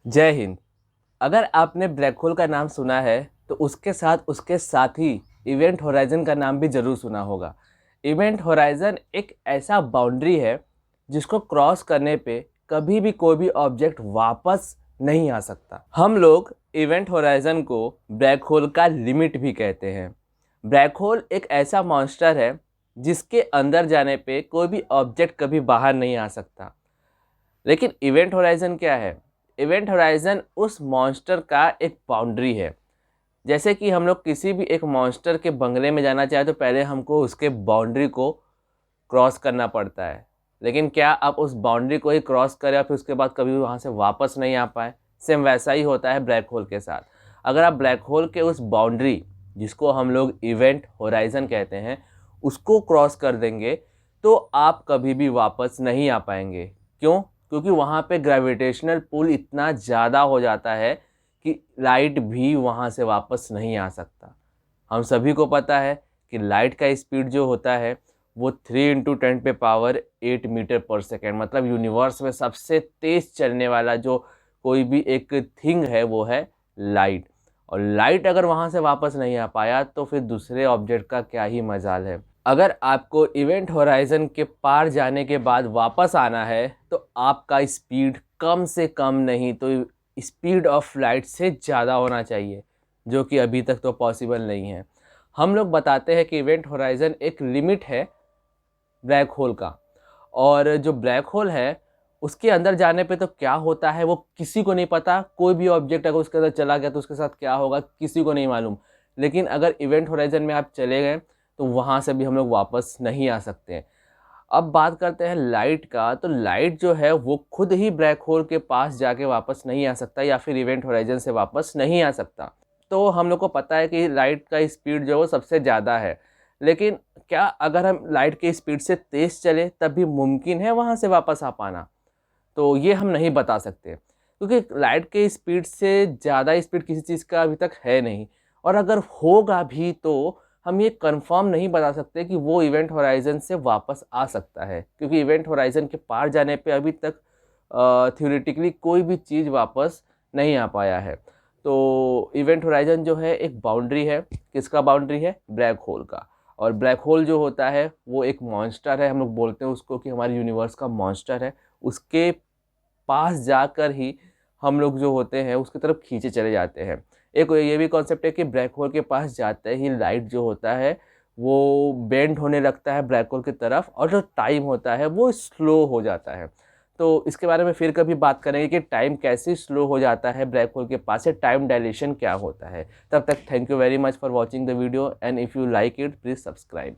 जय हिंद। अगर आपने ब्लैक होल का नाम सुना है तो उसके साथ ही इवेंट होराइजन का नाम भी ज़रूर सुना होगा। इवेंट होराइजन एक ऐसा बाउंड्री है जिसको क्रॉस करने पे कभी भी कोई भी ऑब्जेक्ट वापस नहीं आ सकता। हम लोग इवेंट होराइजन को ब्लैक होल का लिमिट भी कहते हैं। ब्लैक होल एक ऐसा मॉन्स्टर है जिसके अंदर जाने पे कोई भी ऑब्जेक्ट कभी बाहर नहीं आ सकता। लेकिन इवेंट होराइजन क्या है? इवेंट होराइजन उस मॉन्स्टर का एक बाउंड्री है। जैसे कि हम लोग किसी भी एक मॉन्स्टर के बंगले में जाना चाहे तो पहले हमको उसके बाउंड्री को क्रॉस करना पड़ता है। लेकिन क्या आप उस बाउंड्री को ही क्रॉस करें और फिर उसके बाद कभी वहाँ से वापस नहीं आ पाए? सेम वैसा ही होता है ब्लैक होल के साथ। अगर आप ब्लैक होल के उस बाउंड्री, जिसको हम लोग इवेंट होराइजन कहते हैं, उसको क्रॉस कर देंगे तो आप कभी भी वापस नहीं आ पाएंगे। क्यों? क्योंकि वहाँ पे ग्रेविटेशनल पुल इतना ज़्यादा हो जाता है कि लाइट भी वहाँ से वापस नहीं आ सकता। हम सभी को पता है कि लाइट का स्पीड जो होता है वो 3 × 10⁸ मीटर पर सेकेंड, मतलब यूनिवर्स में सबसे तेज़ चलने वाला जो कोई भी एक थिंग है वो है लाइट। और लाइट अगर वहाँ से वापस नहीं आ पाया तो फिर दूसरे ऑब्जेक्ट का क्या ही मजाल है। अगर आपको इवेंट होराइजन के पार जाने के बाद वापस आना है तो आपका स्पीड कम से कम नहीं तो स्पीड ऑफ लाइट से ज़्यादा होना चाहिए, जो कि अभी तक तो पॉसिबल नहीं है। हम लोग बताते हैं कि इवेंट होराइजन एक लिमिट है ब्लैक होल का। और जो ब्लैक होल है उसके अंदर जाने पे तो क्या होता है वो किसी को नहीं पता। कोई भी ऑब्जेक्ट अगर उसके अंदर चला गया तो उसके साथ क्या होगा किसी को नहीं मालूम। लेकिन अगर इवेंट होराइजन में आप चले गए तो वहाँ से भी हम लोग वापस नहीं आ सकते हैं। अब बात करते हैं लाइट का, तो लाइट जो है वो खुद ही ब्लैक होल के पास जाके वापस नहीं आ सकता या फिर इवेंट होराइजन से वापस नहीं आ सकता। तो हम लोग को पता है कि लाइट का स्पीड जो है वो सबसे ज़्यादा है। लेकिन क्या अगर हम लाइट के स्पीड से तेज़ चले तब भी मुमकिन है वहाँ से वापस आ पाना? तो ये हम नहीं बता सकते, क्योंकि लाइट के स्पीड से ज़्यादा स्पीड किसी चीज़ का अभी तक है नहीं। और अगर होगा भी तो हम ये कंफर्म नहीं बता सकते कि वो इवेंट होराइजन से वापस आ सकता है, क्योंकि इवेंट होराइजन के पार जाने पे अभी तक थ्योरेटिकली कोई भी चीज़ वापस नहीं आ पाया है। तो इवेंट होराइजन जो है एक बाउंड्री है। किसका बाउंड्री है? ब्लैक होल का। और ब्लैक होल जो होता है वो एक मॉन्स्टर है। हम लोग बोलते हैं उसको कि हमारे यूनिवर्स का मॉन्स्टर है। उसके पास जाकर ही हम लोग जो होते हैं उसकी तरफ खींचे चले जाते हैं। एक ये भी कॉन्सेप्ट है कि ब्लैक होल के पास जाते ही लाइट जो होता है वो बेंड होने लगता है ब्लैक होल की तरफ, और जो टाइम होता है वो स्लो हो जाता है। तो इसके बारे में फिर कभी बात करेंगे कि टाइम कैसे स्लो हो जाता है ब्लैक होल के पास से, टाइम डायलेशन क्या होता है। तब तक thank you very much for watching the video, and if you like it please subscribe.